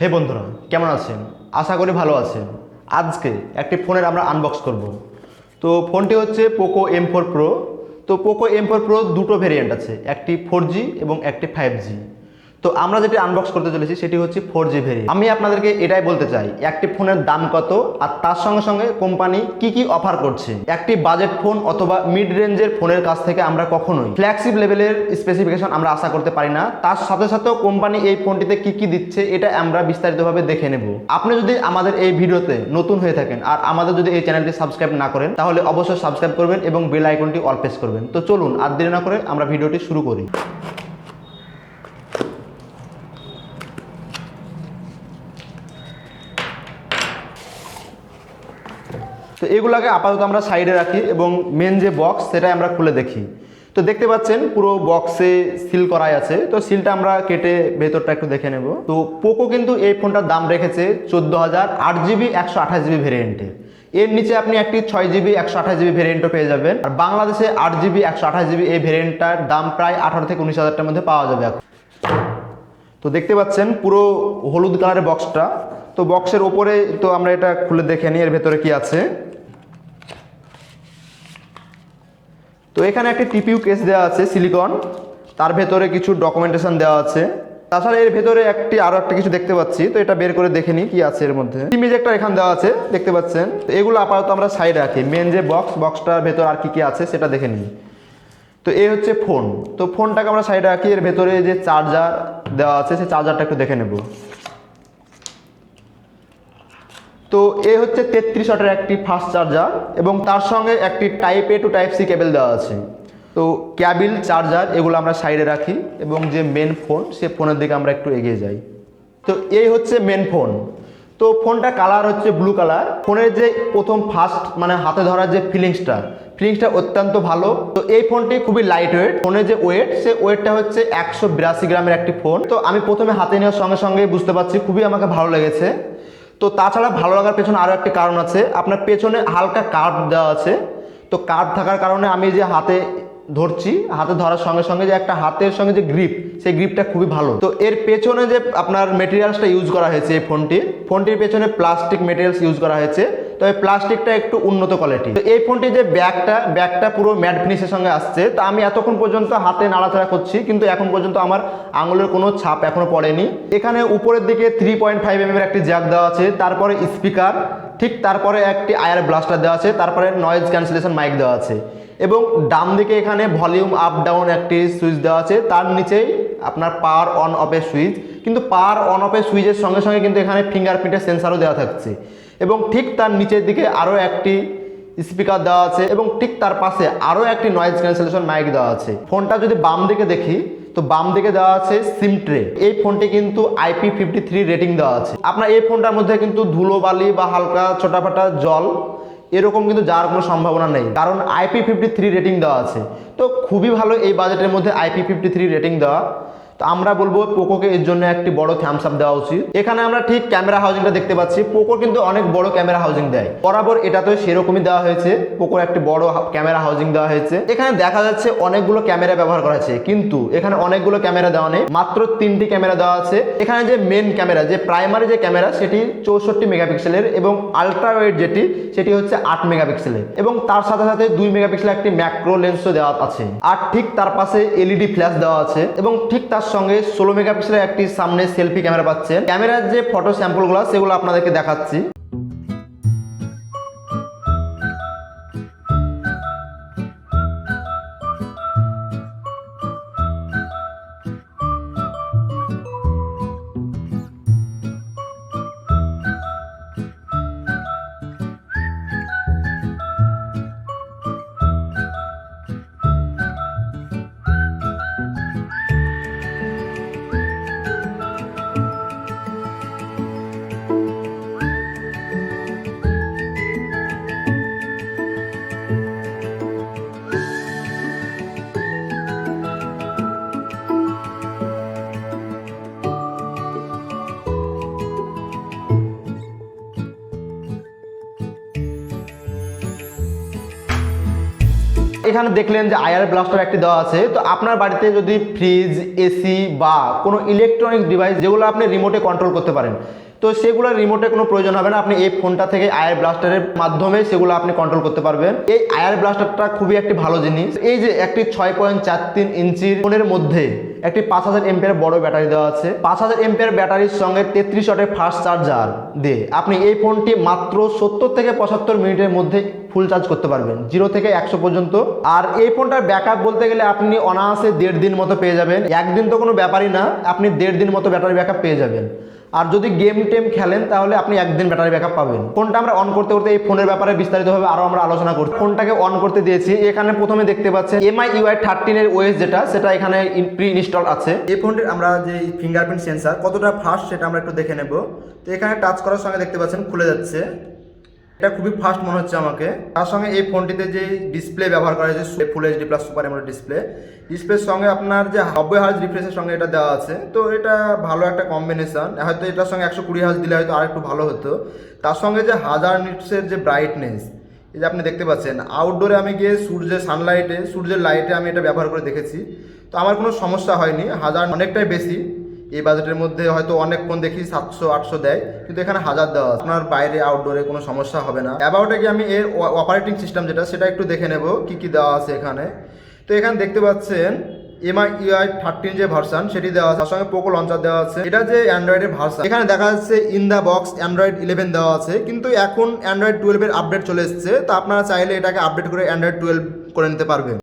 হে বন্ধুরা, কেমন আছেন? আশা করি ভালো আছেন। আজকে একটি ফোনের আমরা আনবক্স করব। তো ফোনটি হচ্ছে পোকো M4 প্রো। তো পোকো M4 প্রো দুটো ভেরিয়েন্ট আছে, একটি 4G এবং একটি 5G। তো আমরা যেটি আনবক্স করতে চলেছি সেটি হচ্ছে 4G ভেরিয়েন্ট। আমি আপনাদেরকে এটাই বলতে চাই, একটি ফোনের দাম কত আর তার সঙ্গে সঙ্গে কোম্পানি কি অফার করছে। একটি বাজেট ফোন অথবা মিড রেঞ্জের ফোনের কাছ থেকে আমরা কখনোই ফ্ল্যাগশিপ লেভেলের স্পেসিফিকেশন আমরা আশা করতে পারি না। তার সাথে সাথেও কোম্পানি এই ফোনটিতে কি দিচ্ছে এটা আমরা বিস্তারিতভাবে দেখে নেব। আপনি যদি আমাদের এই ভিডিওতে নতুন হয়ে থাকেন আর আমাদের যদি এই চ্যানেলটি সাবস্ক্রাইব না করেন তাহলে অবশ্যই সাবস্ক্রাইব করবেন এবং বেল আইকনটি অল প্রেস করবেন। তো চলুন আর দেরি না করে আমরা ভিডিওটি শুরু করি। তো এগুলোকে আপাতত আমরা সাইডে রাখি এবং মেন যে বক্স সেটাই আমরা খুলে দেখি। তো দেখতে পাচ্ছেন পুরো বক্সে সিল করাই আছে। তো সিলটা আমরা কেটে ভেতরটা একটু দেখে নেব। তো পোকো কিন্তু এই ফোনটার দাম রেখেছে 14,000 8GB 128GB ভেরিয়েন্টে। এর নিচে আপনি একটি 6GB 128GB ভেরিয়েন্টও পেয়ে যাবেন। আর বাংলাদেশে 8GB 128GB এই ভেরিয়েন্টটার দাম প্রায় 18 থেকে 19,000 টাকার মধ্যে পাওয়া যাবে এখন। তো দেখতে পাচ্ছেন পুরো হলুদ কালারের বক্সটা। তো বক্সের ওপরে তো আমরা এটা খুলে দেখে নিই এর ভেতরে কি আছে। তো এখানে একটি টিপিউ কেস দেওয়া আছে সিলিকন, তার ভেতরে কিছু ডকুমেন্টেশন দেওয়া আছে। তাছাড়া এর ভেতরে আরো একটা কিছু দেখতে পাচ্ছি। তো এটা বের করে দেখে নিই কি আছে এর মধ্যে। ইমেজ একটা এখানে দেওয়া আছে দেখতে পাচ্ছেন। তো এগুলো আপাতত আমরা সাইডে রাখি। মেন যে বক্সটার ভেতর আর কি আছে সেটা দেখে নিই। তো এই হচ্ছে ফোন। তো ফোনটাকে আমরা সাইডে রাখি। এর ভেতরে যে চার্জার দেওয়া আছে সেই চার্জারটা একটু দেখে নেব। তো এ হচ্ছে 33 ওয়াটের একটি ফাস্ট চার্জার এবং তার সঙ্গে একটি type A to type C cable দেওয়া আছে। তো কেবল চার্জার এগুলো আমরা সাইডে রাখি এবং যে মেন ফোন সে ফোনের দিকে আমরা একটু এগিয়ে যাই। তো এই হচ্ছে মেন ফোন। তো ফোনটা কালার হচ্ছে ব্লু কালার। ফোনের যে প্রথম ফার্স্ট মানে হাতে ধরার যে ফিলিংসটা অত্যন্ত ভালো। তো এই ফোনটি খুবই লাইট ওয়েট। ফোনের যে ওয়েট সে ওয়েটটা হচ্ছে 182 গ্রামের একটি ফোন। তো আমি প্রথমে হাতে নেওয়ার সঙ্গে সঙ্গে বুঝতে পারছি খুবই আমাকে ভালো লেগেছে। তো তাছাড়া ভালো লাগার পেছনে আরও একটি কারণ আছে, আপনার পেছনে হালকা কার্ভ দেওয়া আছে। তো কার্ভ থাকার কারণে আমি যে হাতে ধরছি, হাতে ধরার সঙ্গে সঙ্গে যে একটা হাতের সঙ্গে যে গ্রিপ, সেই গ্রিপটা খুবই ভালো। তো এর পেছনে যে আপনার মেটেরিয়ালসটা ইউজ করা হয়েছে এই ফোনটির পেছনে প্লাস্টিক মেটেরিয়ালস ইউজ করা হয়েছে। তবে প্লাস্টিকটা একটু উন্নত কোয়ালিটি। তো এই ফোনটির যে ব্যাকটা পুরো ম্যাট ফিনিশের সঙ্গে আসছে। তো আমি এতক্ষণ পর্যন্ত হাতে নাড়াচাড়া করছি কিন্তু এখন পর্যন্ত আমার আঙুলের কোনো ছাপ এখনো পড়েনি। এখানে উপরের দিকে 3.5mm এর একটি জ্যাক দেওয়া আছে, তারপরে স্পিকার, ঠিক তারপরে একটি আয়ার ব্লাস্টার দেওয়া আছে, তারপরে নয়েজ ক্যান্সেলেশন মাইক দেওয়া আছে এবং ডান দিকে এখানে ভলিউম আপ ডাউন একটি সুইচ দেওয়া আছে। তার নিচেই আপনার পাওয়ার অন অফের সুইচ। কিন্তু পাওয়ার অন অফের সুইচের সঙ্গে সঙ্গে কিন্তু এখানে ফিঙ্গারপ্রিন্টের সেন্সারও দেওয়া থাকছে এবং ঠিক তার নিচের দিকে আরও একটি স্পিকার দেওয়া আছে এবং ঠিক তার পাশে আরও একটি নয়েজ ক্যান্সেলেশন মাইক দেওয়া আছে। ফোনটা যদি বাম দিকে দেখি তো বাম দিকে দেওয়া আছে সিম ট্রে। এই ফোনটি কিন্তু IP53 রেটিং দেওয়া আছে। আপনার এই ফোনটার মধ্যে কিন্তু ধুলোবালি বা হালকা ছোটাফাটা জল এরকম কিন্তু যাওয়ার কোনো সম্ভাবনা নেই, কারণ IP53 রেটিং দেওয়া আছে। তো খুবই ভালো এই বাজেটের মধ্যে IP53 রেটিং দেওয়া। তো আমরা বলবো পোকোকে এর জন্য একটি বড় থামস আপ দেওয়া উচিত। এখানে আমরা ঠিক ক্যামেরা হাউজিংটা দেখতে পাচ্ছি। পোকো কিন্তু অনেক বড় ক্যামেরা হাউজিং দেয়, বরাবর এটাতেও সেরকমই দেওয়া হয়েছে। পোকোর একটি বড় ক্যামেরা হাউজিং দেওয়া হয়েছে। এখানে দেখা যাচ্ছে অনেকগুলো ক্যামেরা ব্যবহার করা আছে, কিন্তু এখানে অনেকগুলো ক্যামেরা দেওয়া নেই, মাত্র 3টি ক্যামেরা দেওয়া আছে। এখানে যে মেন ক্যামেরা, যে প্রাইমারি যে ক্যামেরা সেটি 64 মেগাপিক্সেলের এবং আলট্রা ওয়াইড সেটি হচ্ছে 8 মেগাপিক্সেলের এবং তার সাথে সাথে 2 মেগাপিক্সেলের একটি ম্যাক্রো লেন্সও দেওয়া আছে। আর ঠিক তার পাশে LED ফ্ল্যাশ দেওয়া আছে এবং ঠিক তার সঙ্গে 16 মেগাপিক্সেলের একটি সামনে সেলফি ক্যামেরা পাচ্ছেন। ক্যামেরার যে ফটো স্যাম্পলগুলো সেগুলো আপনাদেরকে দেখাচ্ছি। এখানে দেখলেন যে আয়ার ব্লাস্টার একটি দেওয়া আছে। তো আপনার বাড়িতে যদি ফ্রিজ, এসি বা কোনো ইলেকট্রনিক ডিভাইস যেগুলো আপনি রিমোটে কন্ট্রোল করতে পারেন, তো সেগুলো রিমোটে কোনো প্রয়োজন হবে না, আপনি এই ফোনটা থেকে আয়ার ব্লাস্টারের মাধ্যমে সেগুলো আপনি কন্ট্রোল করতে পারবেন। এই আয়ার ব্লাস্টারটা খুবই একটি ভালো জিনিস। এই যে একটি 6.43 ইঞ্চির ফোনের মধ্যে একটি 5000 এমপিআর বড় ব্যাটারি দেওয়া আছে। 5000 এমপিআর ব্যাটারির সঙ্গে 33 ওয়াটের ফাস্ট চার্জার দিয়ে আপনি এই ফোনটি মাত্র 70 থেকে 75 মিনিটের মধ্যে ফুল চার্জ করতে পারবেন, 0 থেকে 100 পর্যন্ত। আর এই ফোনটার ব্যাকআপ বলতে গেলে আপনি অনায়াসে 1.5 দিন মতো পেয়ে যাবেন। একদিন তো কোনো ব্যাপারই না, আপনি 1.5 দিন মতো ব্যাটারি ব্যাকআপ পেয়ে যাবেন। আর যদি গেম টেম খেলেন তাহলে আপনি একদিন ব্যাটারি ব্যাকআপ পাবেন। ফোনটা আমরা অন করতে করতে এই ফোনের ব্যাপারে বিস্তারিতভাবে আরও আমরা আলোচনা করছি। ফোনটাকে অন করতে দিয়েছি, এখানে প্রথমে দেখতে পাচ্ছেন MIUI 13 এর ওএস যেটা, সেটা এখানে প্রি ইনস্টল আছে। এই ফোনটির আমরা যে ফিঙ্গারপ্রিন্ট সেন্সার কতটা ফাস্ট সেটা আমরা একটু দেখে নেব। তো এখানে টাচ করার সঙ্গে দেখতে পাচ্ছেন খুলে যাচ্ছে, এটা খুবই ফাস্ট মনে হচ্ছে আমাকে। তার সঙ্গে এই ফোনটিতে যে ডিসপ্লে ব্যবহার করা হয়েছে full HD plus super AMOLED ডিসপ্লের সঙ্গে আপনার যে 90 হার্জ রিফ্রেশের সঙ্গে এটা দেওয়া আছে, তো এটা ভালো একটা কম্বিনেশন। হয়তো এটার সঙ্গে 120 হার্জ দিলে হয়তো আরেকটু ভালো হতো। তার সঙ্গে যে 1000 নিটসের যে ব্রাইটনেস, এই যে আপনি দেখতে পাচ্ছেন, আউটডোরে আমি গিয়ে সূর্যের লাইটে আমি এটা ব্যবহার করে দেখেছি, তো আমার কোনো সমস্যা হয়নি। 1000 অনেকটাই বেশি, এই বাজেটের মধ্যে হয়তো অনেক ফোন দেখি 700-800 দেয়, কিন্তু এখানে 1000 দেওয়া আছে। আপনার বাইরে আউটডোরে কোনো সমস্যা হবে না। অ্যাবাউটে কি আমি এর অপারেটিং সিস্টেম যেটা, সেটা একটু দেখে নেব কি কি দেওয়া আছে এখানে। তো এখানে দেখতে পাচ্ছেন MIUI 13 যে ভার্সন সেটি দেওয়া আছে, তার সঙ্গে পোকো লঞ্চার দেওয়া আছে। এটা যে অ্যান্ড্রয়েডের ভার্সন, এখানে দেখা যাচ্ছে ইন দ্য বক্স অ্যান্ড্রয়েড 11 দেওয়া আছে, কিন্তু এখন অ্যান্ড্রয়েড 12 এর আপডেট চলে এসেছে। তো আপনারা চাইলে এটাকে আপডেট করে অ্যান্ড্রয়েড 12 করে নিতে পারবেন।